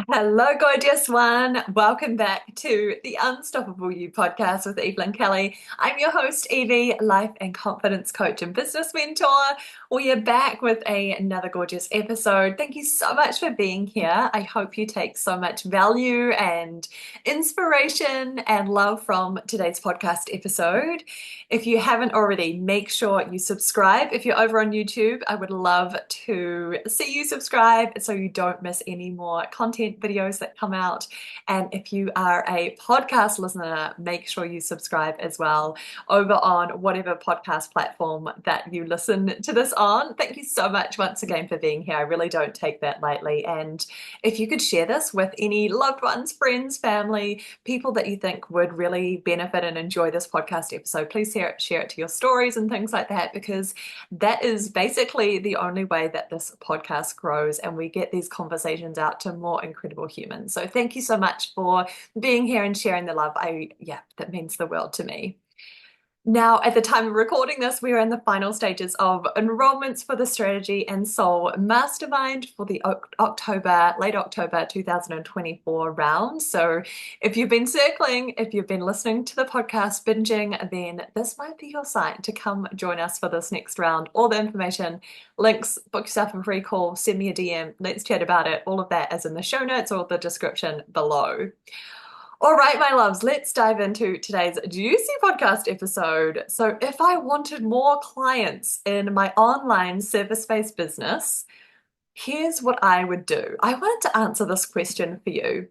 Hello, gorgeous one. Welcome back to the Unstoppable You podcast with Evelyn Kelly. I'm your host, Evie, life and confidence coach and business mentor. We are back with another gorgeous episode. Thank you so much for being here. I hope you take so much value and inspiration and love from today's podcast episode. If you haven't already, make sure you subscribe. If you're over on YouTube, I would love to see you subscribe so you don't miss any more content videos that come out. And if you are a podcast listener, make sure you subscribe as well over on whatever podcast platform that you listen to this on. Thank you so much once again for being here. I really don't take that lightly. And if you could share this with any loved ones, friends, family, people that you think would really benefit and enjoy this podcast episode, please share it to your stories and things like that, because that is basically the only way that this podcast grows and we get these conversations out to more incredible humans. So thank you so much for being here and sharing the love. Yeah, that means the world to me. Now, at the time of recording this, we are in the final stages of enrollments for the Strategy and Soul Mastermind for the late October 2024 round. So if you've been circling, if you've been listening to the podcast binging, then this might be your sign to come join us for this next round. All the information, links, book yourself a free call, send me a DM, let's chat about it. All of that is in the show notes or the description below. All right, my loves, let's dive into today's juicy podcast episode. So, if I wanted more clients in my online service-based business, here's what I would do. I wanted to answer this question for you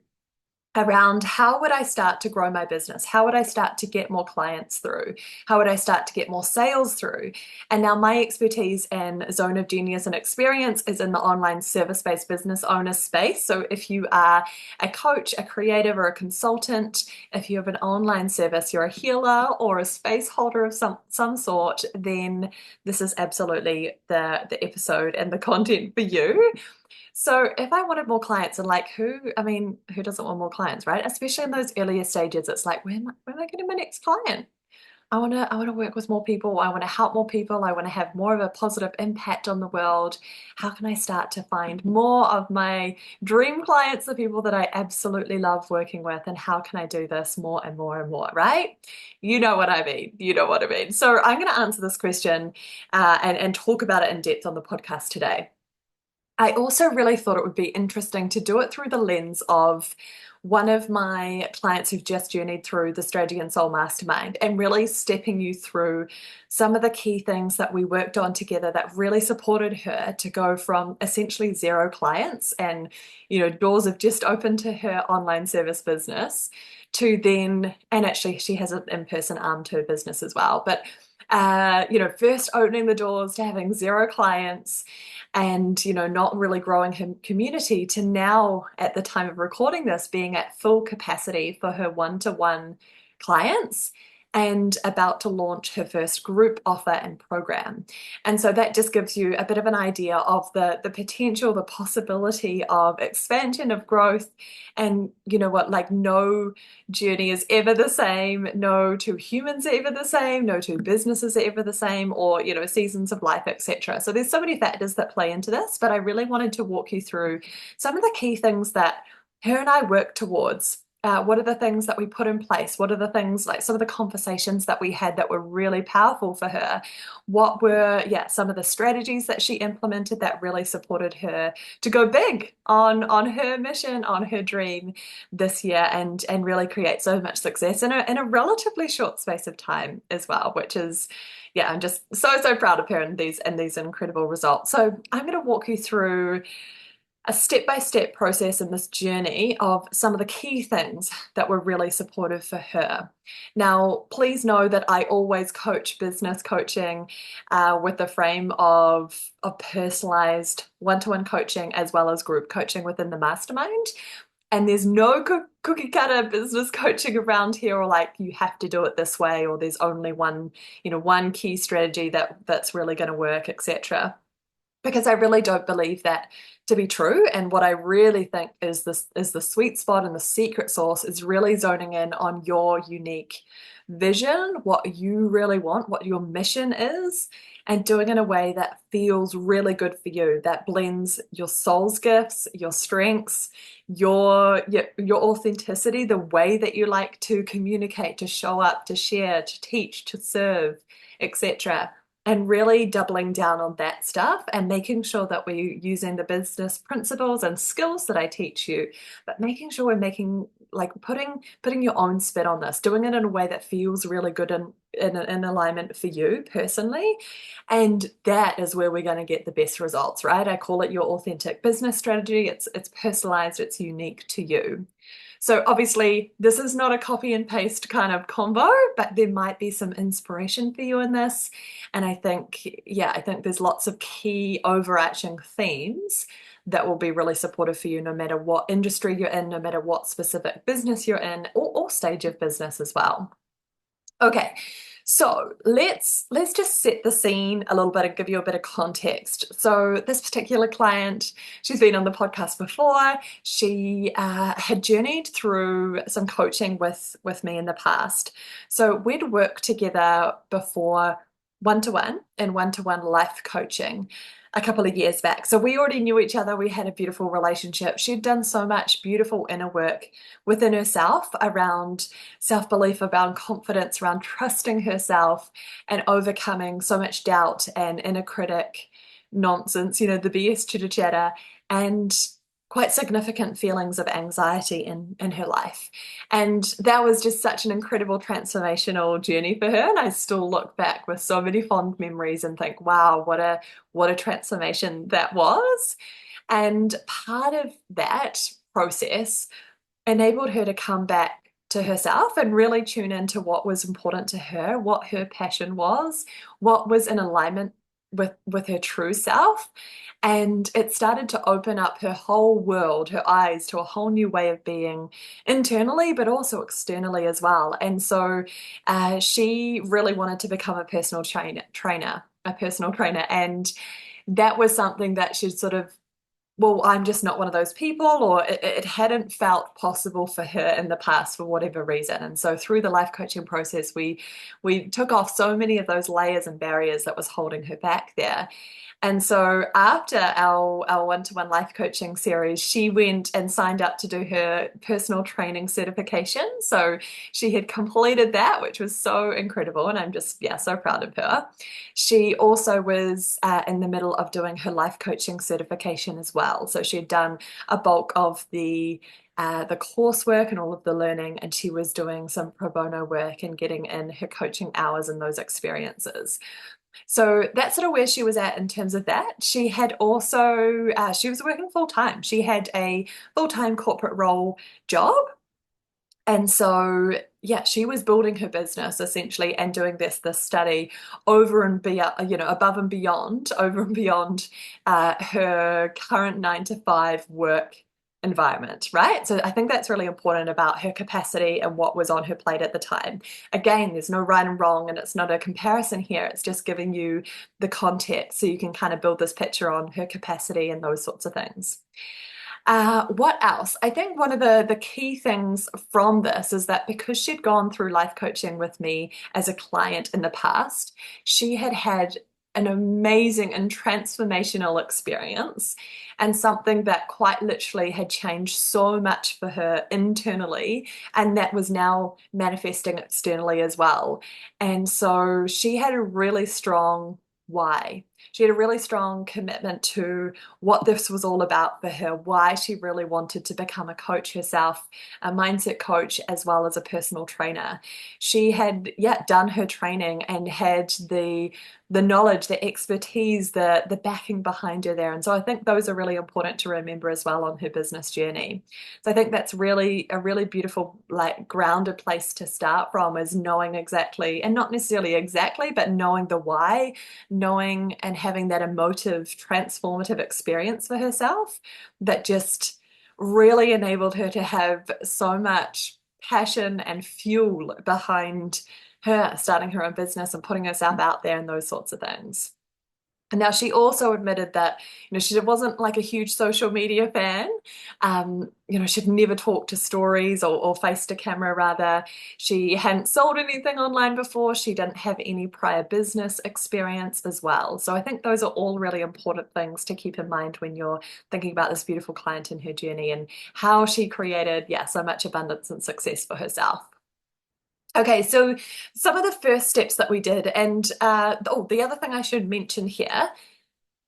around how would I start to grow my business? How would I start to get more clients through? How would I start to get more sales through? And now my expertise and zone of genius and experience is in the online service-based business owner space. So if you are a coach, a creative, or a consultant, if you have an online service, you're a healer or a space holder of some sort, then this is absolutely the episode and the content for you. So if I wanted more clients and like who doesn't want more clients, right? Especially in those earlier stages, it's like, when am I getting my next client? I wanna work with more people. I want to help more people. I want to have more of a positive impact on the world. How can I start to find more of my dream clients, the people that I absolutely love working with? And how can I do this more and more and more, right? You know what I mean. You know what I mean. So I'm going to answer this question and talk about it in depth on the podcast today. I also really thought it would be interesting to do it through the lens of one of my clients who've just journeyed through the Strategy and Soul Mastermind and really stepping you through some of the key things that we worked on together that really supported her to go from essentially zero clients and, doors have just opened to her online service business to then, and actually she has an in-person arm to her business as well, but first opening the doors to having zero clients and not really growing her community to now at the time of recording this being at full capacity for her one-to-one clients and about to launch her first group offer and program. And so that just gives you a bit of an idea of the potential, the possibility of expansion, of growth. And you know what, like no journey is ever the same. No two humans are ever the same. No two businesses are ever the same, or, seasons of life, etc. So there's so many factors that play into this, but I really wanted to walk you through some of the key things that her and I work towards. What are the things that we put in place? What are the things, like some of the conversations that we had that were really powerful for her? What were, some of the strategies that she implemented that really supported her to go big on her mission, on her dream this year and really create so much success in a relatively short space of time as well, which is, I'm just so proud of her and these incredible results. So I'm going to walk you through a step-by-step process in this journey of some of the key things that were really supportive for her. Now, please know that I always coach business coaching with the frame of personalized one-to-one coaching as well as group coaching within the mastermind. And there's no cookie cutter business coaching around here, or like you have to do it this way, or there's only one key strategy that's really going to work, etc. because I really don't believe that to be true. And what I really think is this is the sweet spot and the secret sauce is really zoning in on your unique vision, what you really want, what your mission is, and doing it in a way that feels really good for you, that blends your soul's gifts, your strengths, your authenticity, the way that you like to communicate, to show up, to share, to teach, to serve, etc. And really doubling down on that stuff and making sure that we're using the business principles and skills that I teach you, but making sure we're making like putting your own spin on this, doing it in a way that feels really good and in alignment for you personally. And that is where we're going to get the best results, right? I call it your authentic business strategy. It's personalized, it's unique to you. So obviously, this is not a copy and paste kind of combo, but there might be some inspiration for you in this. And I think, yeah, I think there's lots of key overarching themes that will be really supportive for you no matter what industry you're in, no matter what specific business you're in, or stage of business as well. Okay, so let's just set the scene a little bit and give you a bit of context. So this particular client, she's been on the podcast before. She had journeyed through some coaching with me in the past. So we'd worked together before one-to-one and one-to-one life coaching a couple of years back. So we already knew each other. We had a beautiful relationship. She'd done so much beautiful inner work within herself around self-belief, around confidence, around trusting herself and overcoming so much doubt and inner critic nonsense, the BS chitter chatter, and quite significant feelings of anxiety in her life. And that was just such an incredible transformational journey for her. And I still look back with so many fond memories and think, wow, what a transformation that was. And part of that process enabled her to come back to herself and really tune into what was important to her, what her passion was, what was in alignment with her true self. And it started to open up her whole world, her eyes to a whole new way of being internally, but also externally as well. And so she really wanted to become a personal trainer. And that was something that she'd sort of, well, I'm just not one of those people, or it hadn't felt possible for her in the past for whatever reason. And so through the life coaching process, we took off so many of those layers and barriers that was holding her back there. And so after our one-to-one life coaching series, she went and signed up to do her personal training certification. So she had completed that, which was so incredible. And I'm just, yeah, so proud of her. She also was in the middle of doing her life coaching certification as well. So she had done a bulk of the coursework and all of the learning, and she was doing some pro bono work and getting in her coaching hours and those experiences. So that's sort of where she was at in terms of that. She had also, she was working full time. She had a full-time corporate role job. And so, yeah, she was building her business essentially and doing this study over and beyond, above and beyond, over and beyond her current 9 to 5 work environment, right? So I think that's really important about her capacity and what was on her plate at the time. Again, there's no right and wrong, and it's not a comparison here. It's just giving you the context so you can kind of build this picture on her capacity and those sorts of things. What else? I think one of the key things from this is that because she'd gone through life coaching with me as a client in the past, she had had an amazing and transformational experience and something that quite literally had changed so much for her internally, and that was now manifesting externally as well. And so she had a really strong why. She had a really strong commitment to what this was all about for her, why she really wanted to become a coach herself, a mindset coach, as well as a personal trainer. She had, yeah, done her training and had the knowledge, the expertise, the backing behind her there. And so I think those are really important to remember as well on her business journey. So I think that's really a really beautiful, like grounded place to start from, is knowing exactly, and not necessarily exactly, but knowing the why, knowing and having that emotive, transformative experience for herself that just really enabled her to have so much passion and fuel behind her starting her own business and putting herself out there and those sorts of things. And now she also admitted that, she wasn't like a huge social media fan. She'd never talked to stories or faced a camera rather. She hadn't sold anything online before. She didn't have any prior business experience as well. So I think those are all really important things to keep in mind when you're thinking about this beautiful client and her journey and how she created, yeah, so much abundance and success for herself. Okay, so some of the first steps that we did, and the other thing I should mention here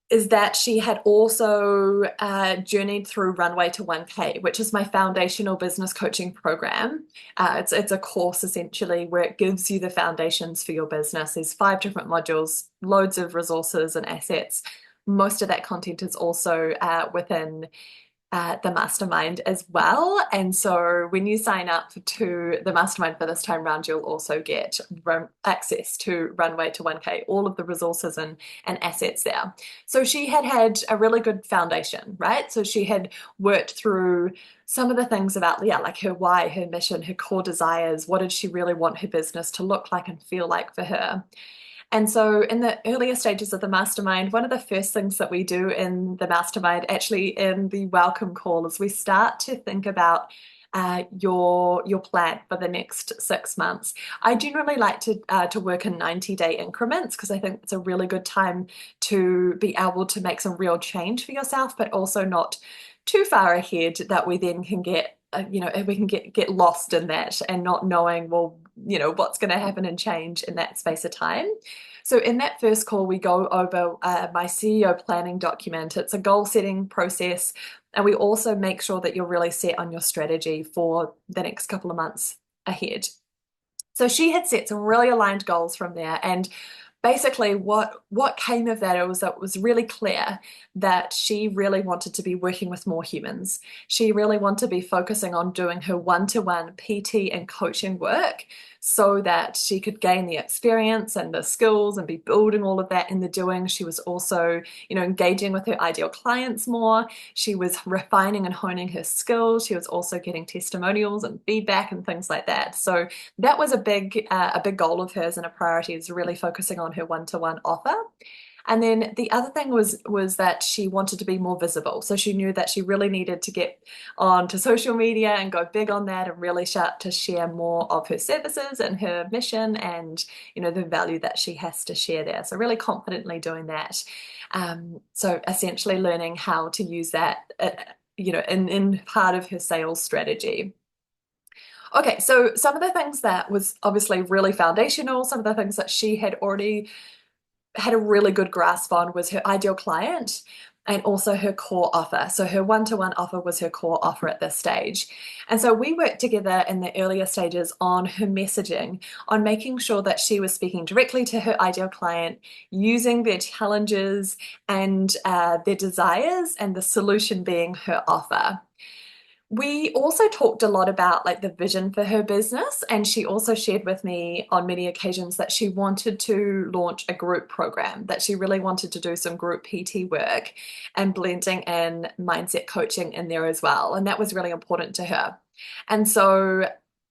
is that she had also journeyed through Runway to 1K, which is my foundational business coaching program. It's a course essentially where it gives you the foundations for your business. There's 5 different modules, loads of resources and assets. Most of that content is also within the mastermind as well. And so when you sign up to the mastermind for this time round, you'll also get access to Runway to 1K, all of the resources and assets there. So she had a really good foundation, right? So she had worked through some of the things about, yeah, like her why, her mission, her core desires. What did she really want her business to look like and feel like for her? And so, in the earlier stages of the mastermind, one of the first things that we do in the mastermind, actually in the welcome call, is we start to think about your plan for the next 6 months. I generally like to work in 90-day increments because I think it's a really good time to be able to make some real change for yourself, but also not too far ahead that we then can get we can get lost in that and not knowing, well, what's going to happen and change in that space of time. So in that first call, we go over my CEO planning document. It's a goal setting process. And we also make sure that you're really set on your strategy for the next couple of months ahead. So she had set some really aligned goals from there. And basically what came of that, it was really clear that she really wanted to be working with more humans. She really wanted to be focusing on doing her one-to-one PT and coaching work so that she could gain the experience and the skills and be building all of that in the doing. She was also, engaging with her ideal clients more. She was refining and honing her skills. She was also getting testimonials and feedback and things like that. So that was a big goal of hers and a priority, is really focusing on her one-to-one offer. And then the other thing was that she wanted to be more visible. So she knew that she really needed to get onto social media and go big on that and really start to share more of her services and her mission and, the value that she has to share there. So really confidently doing that. So essentially learning how to use that, in part of her sales strategy. Okay, so some of the things that was obviously really foundational, some of the things that she had already had a really good grasp on was her ideal client and also her core offer. So her one-to-one offer was her core offer at this stage. And so we worked together in the earlier stages on her messaging, on making sure that she was speaking directly to her ideal client, using their challenges and their desires, and the solution being her offer. We also talked a lot about like the vision for her business, and she also shared with me on many occasions that she wanted to launch a group program, that she really wanted to do some group PT work and blending in mindset coaching in there as well. And that was really important to her. And so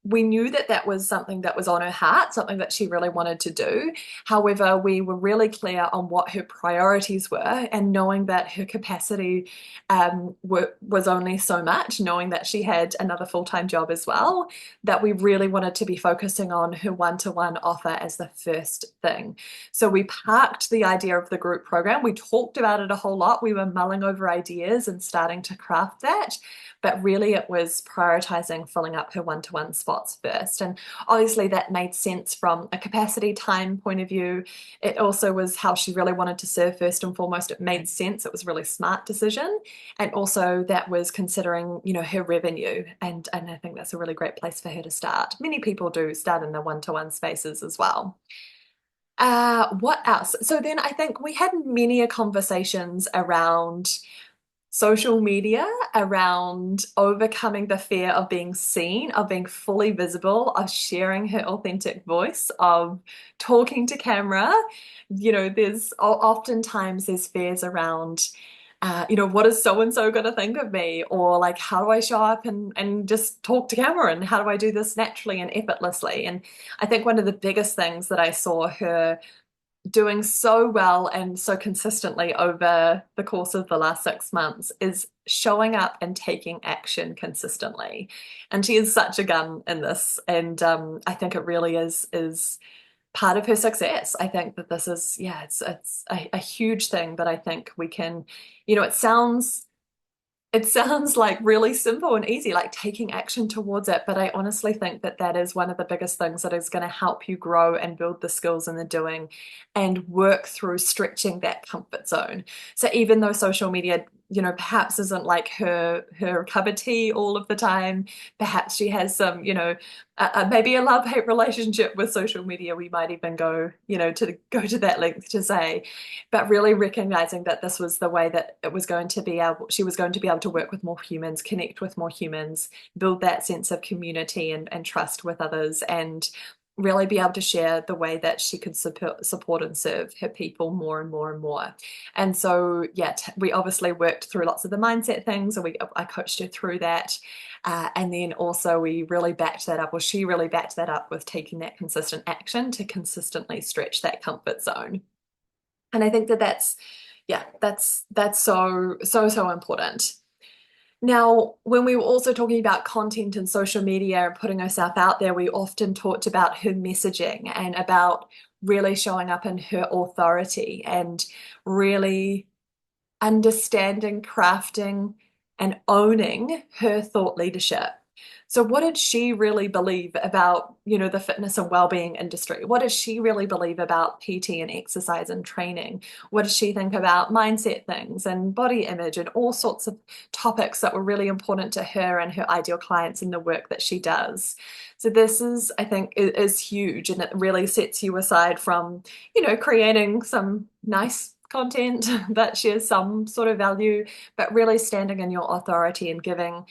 we knew that that was something that was on her heart, something that she really wanted to do. However, we were really clear on what her priorities were, and knowing that her capacity was only so much, knowing that she had another full-time job as well, that we really wanted to be focusing on her one-to-one offer as the first thing. So we parked the idea of the group program. We talked about it a whole lot. We were mulling over ideas and starting to craft that. But really it was prioritizing filling up her one-to-one spots first. And obviously that made sense from a capacity time point of view. It also was how she really wanted to serve first and foremost. It made sense. It was a really smart decision. And also that was considering, her revenue. And I think that's a really great place for her to start. Many people do start in the one-to-one spaces as well. What else? So then I think we had many conversations around social media, around overcoming the fear of being seen, of being fully visible, of sharing her authentic voice, of talking to camera. There's oftentimes there's fears around, what is so and so going to think of me? Or like, how do I show up and just talk to camera? And how do I do this naturally and effortlessly? And I think one of the biggest things that I saw her doing so well and so consistently over the course of the last 6 months is showing up and taking action consistently. And she is such a gun in this, and I think it really is part of her success. I think that this is, yeah, it's a huge thing that I think we can, it sounds like really simple and easy, like taking action towards it. But I honestly think that that is one of the biggest things that is going to help you grow and build the skills in the doing and work through stretching that comfort zone. So even though social media, perhaps isn't like her cup of tea all of the time, perhaps she has some, maybe a love-hate relationship with social media. We might even to go to that length to say, but really recognizing that this was the way that she was going to be able to work with more humans, connect with more humans, build that sense of community and trust with others, and really be able to share the way that she could support and serve her people more and more and more. And so, yeah, we obviously worked through lots of the mindset things, and I coached her through that. And then also we really backed that up, or she really backed that up with taking that consistent action to consistently stretch that comfort zone. And I think that yeah, that's so important. Now, when we were also talking about content and social media and putting herself out there, we often talked about her messaging and about really showing up in her authority and really understanding, crafting, and owning her thought leadership. So what did she really believe about, the fitness and well-being industry? What does she really believe about PT and exercise and training? What does she think about mindset things and body image and all sorts of topics that were really important to her and her ideal clients in the work that she does? So this is, I think, is huge, and it really sets you aside from, creating some nice content that shares some sort of value, but really standing in your authority and giving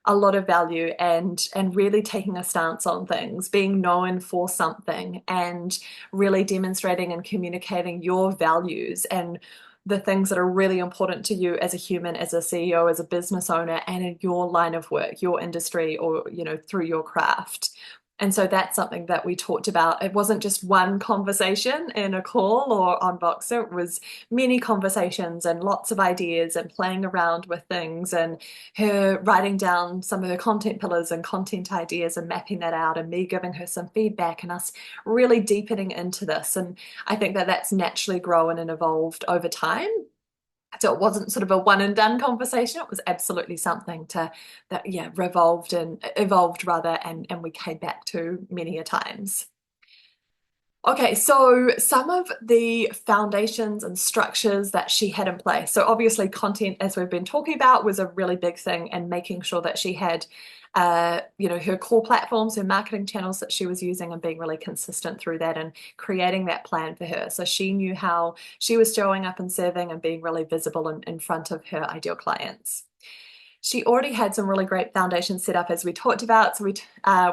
a lot of value and really taking a stance on things, being known for something, and really demonstrating and communicating your values and the things that are really important to you as a human, as a CEO, as a business owner, and in your line of work, your industry, or through your craft. And so that's something that we talked about. It wasn't just one conversation in a call or on Voxer. It was many conversations and lots of ideas and playing around with things, and her writing down some of her content pillars and content ideas and mapping that out, and me giving her some feedback, and us really deepening into this. And I think that that's naturally grown and evolved over time. So it wasn't sort of a one and done conversation. It was absolutely something that, yeah, revolved and evolved rather, and we came back to many a times. Okay, so some of the foundations and structures that she had in place. So obviously content, as we've been talking about, was a really big thing, and making sure that she had her core platforms, her marketing channels that she was using, and being really consistent through that and creating that plan for her. So she knew how she was showing up and serving and being really visible in front of her ideal clients. She already had some really great foundations set up, as we talked about. So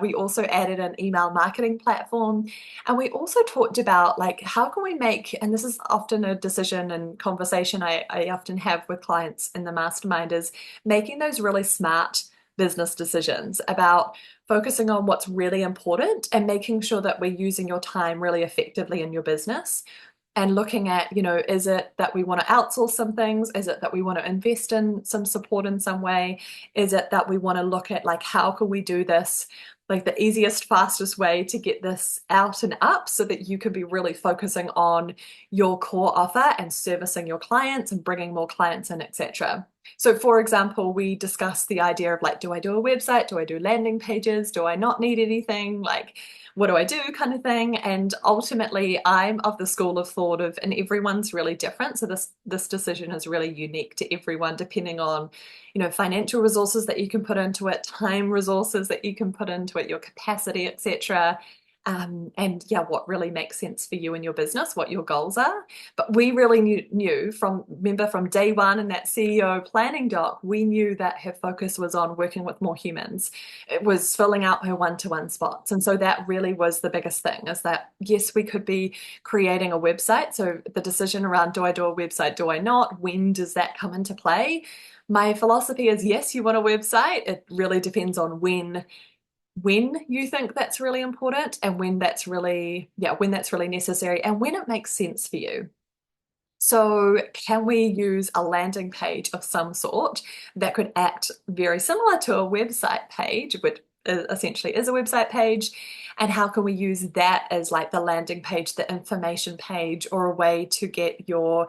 we also added an email marketing platform, and we also talked about, like, how can we make, and this is often a decision and conversation I often have with clients in the mastermind, is making those really smart business decisions about focusing on what's really important and making sure that we're using your time really effectively in your business, and looking at, is it that we want to outsource some things? Is it that we want to invest in some support in some way? Is it that we want to look at, like, how can we do this, like the easiest, fastest way to get this out and up so that you can be really focusing on your core offer and servicing your clients and bringing more clients in, etc. So for example, we discussed the idea of, like, do I do a website? Do I do landing pages? Do I not need anything? Like, what do I do, kind of thing? And ultimately, I'm of the school of thought of, and everyone's really different. So this decision is really unique to everyone, depending on, financial resources that you can put into it, time resources that you can put into it, your capacity, etc. And yeah, what really makes sense for you and your business, what your goals are. But we really knew from day one in that CEO planning doc, we knew that her focus was on working with more humans. It was filling out her one-to-one spots. And so that really was the biggest thing, is that yes, we could be creating a website. So the decision around, do I do a website, do I not? When does that come into play? My philosophy is, yes, you want a website. It really depends on when when you think that's really important and when that's really, yeah, when that's really necessary and when it makes sense for you. So, can we use a landing page of some sort that could act very similar to a website page, which essentially is a website page? And how can we use that as like the landing page, the information page, or a way to get your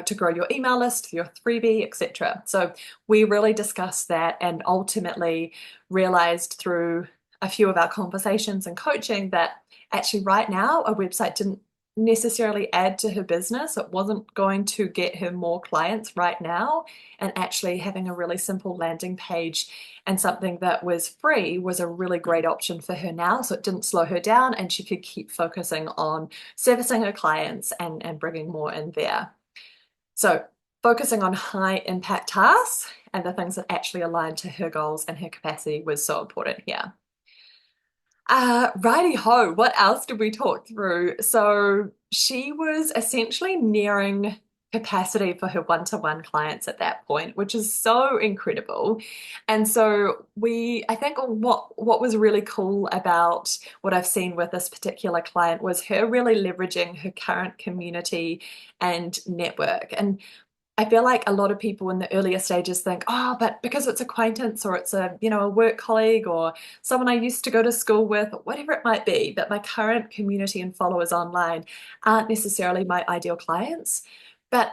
to grow your email list, your freebie, etc. So, we really discussed that and ultimately realized through a few of our conversations and coaching that actually right now a website didn't necessarily add to her business. It wasn't going to get her more clients right now. And actually, having a really simple landing page and something that was free was a really great option for her now. So it didn't slow her down and she could keep focusing on servicing her clients and bringing more in there. So, focusing on high impact tasks and the things that actually align to her goals and her capacity was so important here. Righty ho, what else did we talk through? So she was essentially nearing capacity for her one-to-one clients at that point, which is so incredible. And so I think what was really cool about what I've seen with this particular client was her really leveraging her current community and network. And I feel like a lot of people in the earlier stages think, oh, but because it's acquaintance or it's a work colleague or someone I used to go to school with, or whatever it might be, that my current community and followers online aren't necessarily my ideal clients. But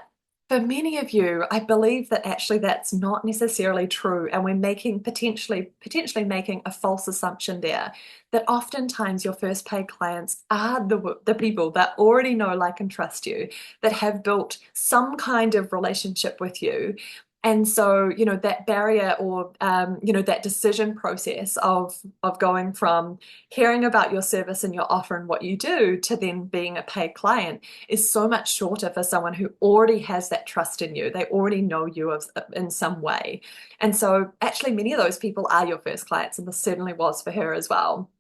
for many of you, I believe that actually that's not necessarily true, and we're making potentially making a false assumption there that oftentimes your first paid clients are the people that already know, like, and trust you, that have built some kind of relationship with you. And so, that barrier or, that decision process of going from hearing about your service and your offer and what you do to then being a paid client is so much shorter for someone who already has that trust in you. They already know you in some way. And so actually many of those people are your first clients, and this certainly was for her as well.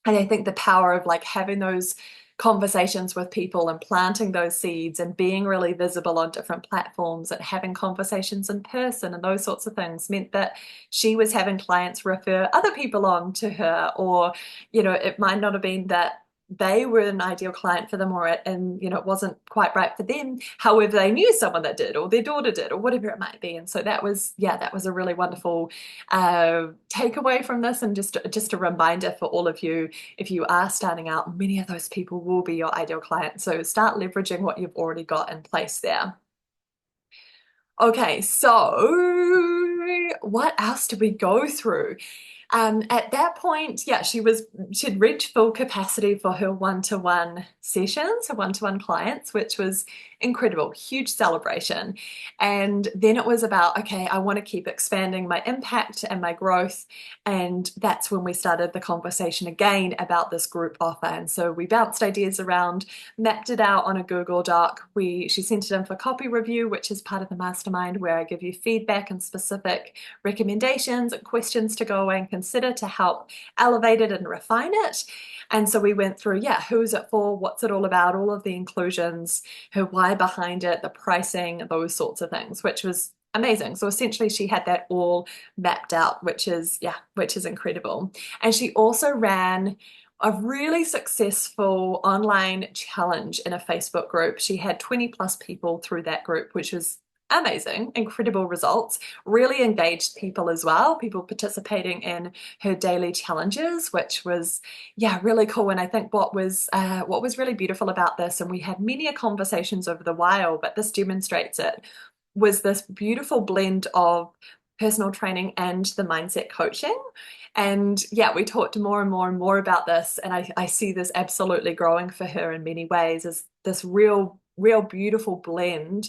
And I think the power of like having those conversations with people and planting those seeds and being really visible on different platforms and having conversations in person and those sorts of things meant that she was having clients refer other people on to her, or, it might not have been that they were an ideal client for them, and it wasn't quite right for them. However, they knew someone that did, or their daughter did, or whatever it might be. And so that was a really wonderful takeaway from this, and just a reminder for all of you, if you are starting out, many of those people will be your ideal client. So start leveraging what you've already got in place there. Okay, so what else did we go through? At that point, yeah, she'd reached full capacity for her one-to-one sessions, her one-to-one clients, which was incredible, huge celebration. And then it was about, okay, I want to keep expanding my impact and my growth. And that's when we started the conversation again about this group offer. And so we bounced ideas around, mapped it out on a Google Doc. She sent it in for copy review, which is part of the mastermind where I give you feedback and specific recommendations and questions to go away and consider to help elevate it and refine it. And so we went through, yeah, who's it for? What's it all about? All of the inclusions, her why behind it, the pricing, those sorts of things, which was amazing. So essentially she had that all mapped out, which is incredible. And she also ran a really successful online challenge in a Facebook group. She had 20 plus people through that group, which was amazing, incredible results, really engaged people as well, people participating in her daily challenges, which was, yeah, really cool. And I think what was really beautiful about this, and we had many conversations over the while, but this demonstrates it, was this beautiful blend of personal training and the mindset coaching. And yeah, we talked more and more and more about this, and I see this absolutely growing for her in many ways as this real beautiful blend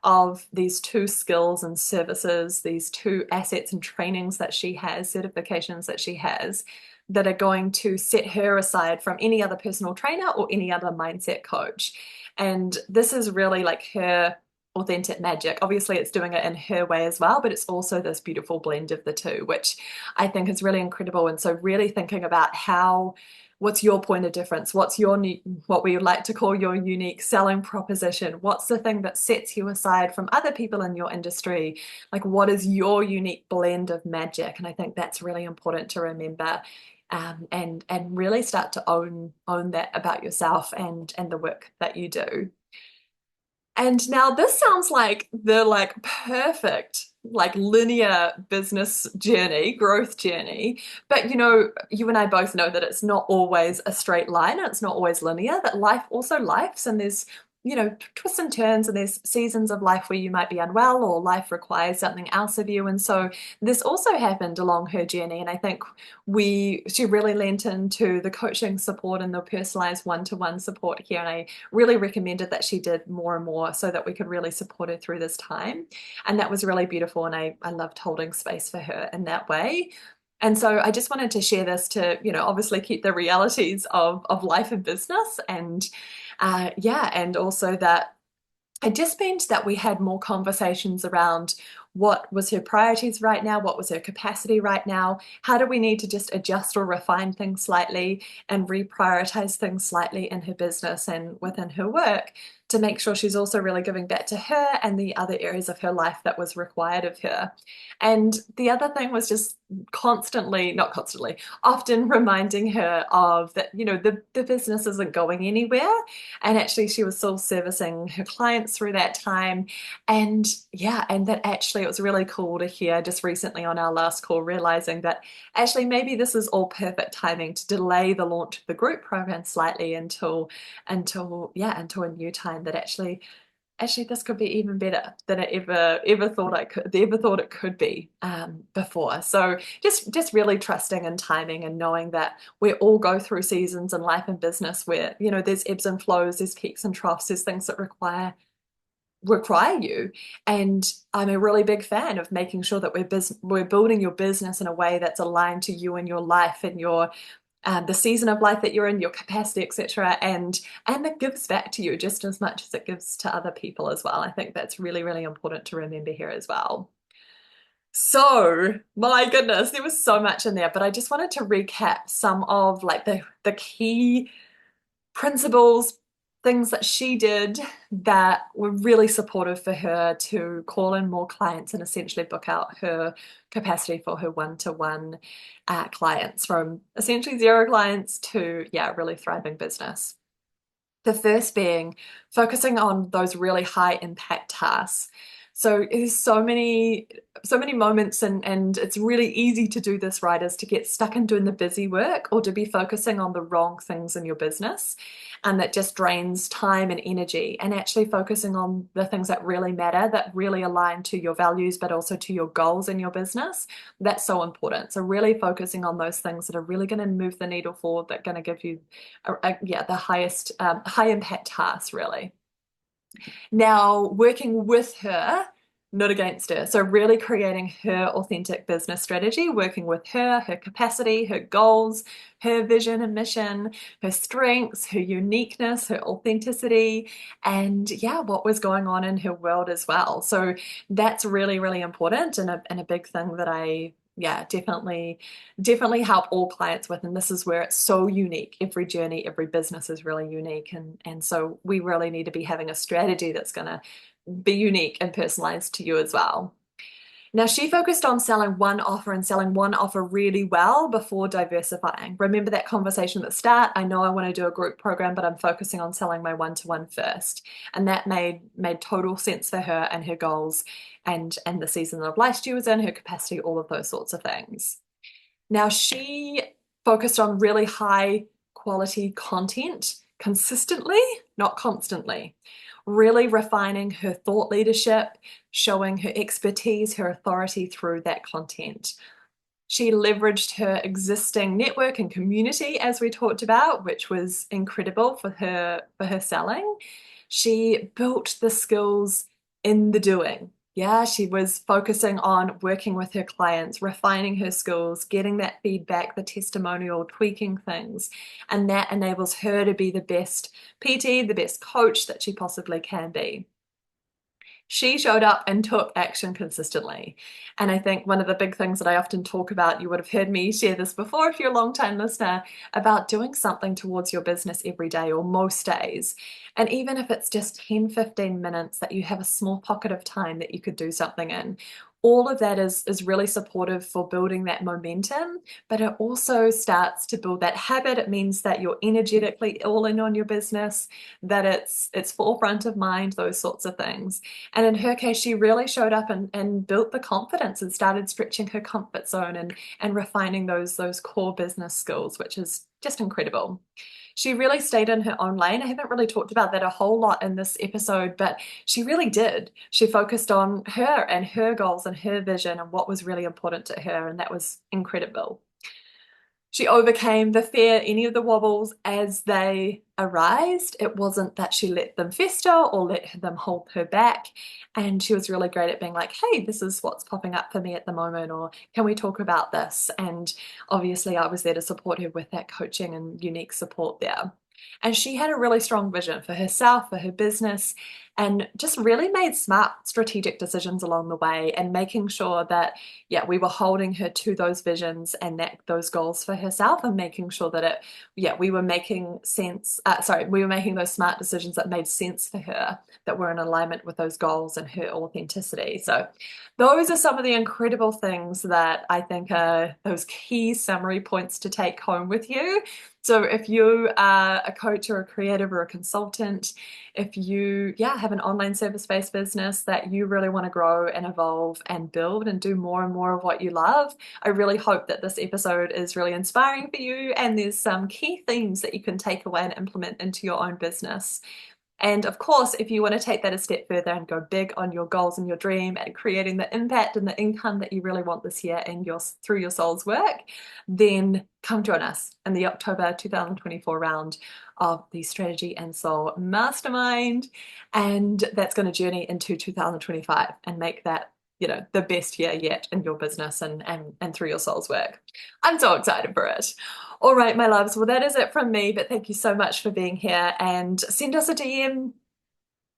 of these two skills and services, these two assets and trainings that she has, certifications that she has, that are going to set her aside from any other personal trainer or any other mindset coach. And this is really like her authentic magic. Obviously, it's doing it in her way as well, but it's also this beautiful blend of the two, which I think is really incredible. And so really thinking about what's your point of difference? What's what we would like to call your unique selling proposition? What's the thing that sets you aside from other people in your industry? Like, what is your unique blend of magic? And I think that's really important to remember and really start to own that about yourself and the work that you do. And now this sounds like the perfect linear business journey, growth journey. But you and I both know that it's not always a straight line and it's not always linear, that life also lifes and there's twists and turns and there's seasons of life where you might be unwell or life requires something else of you. And so this also happened along her journey. And I think she really lent into the coaching support and the personalized one-to-one support here. And I really recommended that she did more and more so that we could really support her through this time. And that was really beautiful. And I loved holding space for her in that way. And so I just wanted to share this to, obviously keep the realities of life and business and also that it just meant that we had more conversations around what was her priorities right now, what was her capacity right now, how do we need to just adjust or refine things slightly and reprioritize things slightly in her business and within her work to make sure she's also really giving back to her and the other areas of her life that was required of her. And the other thing was just not constantly, often reminding her of that, the business isn't going anywhere. And actually, she was still servicing her clients through that time. And yeah, and that actually it was really cool to hear just recently on our last call, realizing that actually maybe this is all perfect timing to delay the launch of the group program slightly until a new time that actually this could be even better than I ever thought it could be before. So just really trusting and timing and knowing that we all go through seasons in life and business where there's ebbs and flows, there's peaks and troughs, there's things that require you. And I'm a really big fan of making sure that we're building your business in a way that's aligned to you and your life and your the season of life that you're in, your capacity, etc., and that gives back to you just as much as it gives to other people as well. I think that's really, really important to remember here as well. So, my goodness, there was so much in there, but I just wanted to recap some of the key principles, things that she did that were really supportive for her to call in more clients and essentially book out her capacity for her one-to-one clients from essentially zero clients to, yeah, really thriving business. The first being focusing on those really high impact tasks. So there's so many moments and it's really easy to do this, right, is to get stuck in doing the busy work or to be focusing on the wrong things in your business. And that just drains time and energy, and actually focusing on the things that really matter, that really align to your values, but also to your goals in your business. That's so important. So really focusing on those things that are really going to move the needle forward, that are going to give you the highest high impact tasks, really. Now, working with her, not against her. So really creating her authentic business strategy, working with her capacity, her goals, her vision and mission, her strengths, her uniqueness, her authenticity, and yeah, what was going on in her world as well. So that's really, really important and a big thing that I definitely help all clients with. And this is where it's so unique. Every journey, every business is really unique. And so we really need to be having a strategy that's going to be unique and personalized to you as well. Now, she focused on selling one offer and selling one offer really well before diversifying. Remember that conversation at the start? I know I want to do a group program, but I'm focusing on selling my one-to-one first. And that made total sense for her and her goals and the season of life she was in, her capacity, all of those sorts of things. Now, she focused on really high quality content consistently, not constantly. Really refining her thought leadership, showing her expertise, her authority through that content. She leveraged her existing network and community, as we talked about, which was incredible for her selling. She built the skills in the doing. Yeah, she was focusing on working with her clients, refining her skills, getting that feedback, the testimonial, tweaking things. And that enables her to be the best PT, the best coach that she possibly can be. She showed up and took action consistently. And I think one of the big things that I often talk about, you would have heard me share this before if you're a long-time listener, about doing something towards your business every day or most days. And even if it's just 10, 15 minutes that you have a small pocket of time that you could do something in, all of that is really supportive for building that momentum, but it also starts to build that habit. It means that you're energetically all in on your business, that it's forefront of mind, those sorts of things. And in her case, she really showed up and built the confidence and started stretching her comfort zone and refining those core business skills, which is just incredible. She really stayed in her own lane. I haven't really talked about that a whole lot in this episode, but she really did. She focused on her and her goals and her vision and what was really important to her, and that was incredible. She overcame the fear, any of the wobbles as they arised. It wasn't that she let them fester or let them hold her back. And she was really great at being like, hey, this is what's popping up for me at the moment, or can we talk about this? And obviously, I was there to support her with that coaching and unique support there. And she had a really strong vision for herself, for her business, and just really made smart strategic decisions along the way and making sure that, yeah, we were holding her to those visions and that those goals for herself and making sure that we were making sense. We were making those smart decisions that made sense for her, that were in alignment with those goals and her authenticity. So those are some of the incredible things that I think are those key summary points to take home with you. So if you are a coach or a creative or a consultant, if you, have an online service-based business that you really want to grow and evolve and build and do more and more of what you love, I really hope that this episode is really inspiring for you and there's some key themes that you can take away and implement into your own business. And of course, if you want to take that a step further and go big on your goals and your dream and creating the impact and the income that you really want this year and through your soul's work, then come join us in the October 2024 round of the Strategy and Soul Mastermind. And that's going to journey into 2025 and make that the best year yet in your business and through your soul's work. I'm so excited for it. All right, my loves. Well, that is it from me, but thank you so much for being here and send us a DM,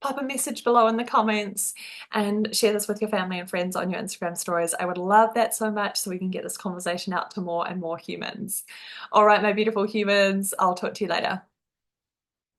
pop a message below in the comments and share this with your family and friends on your Instagram stories. I would love that so much so we can get this conversation out to more and more humans. All right, my beautiful humans, I'll talk to you later.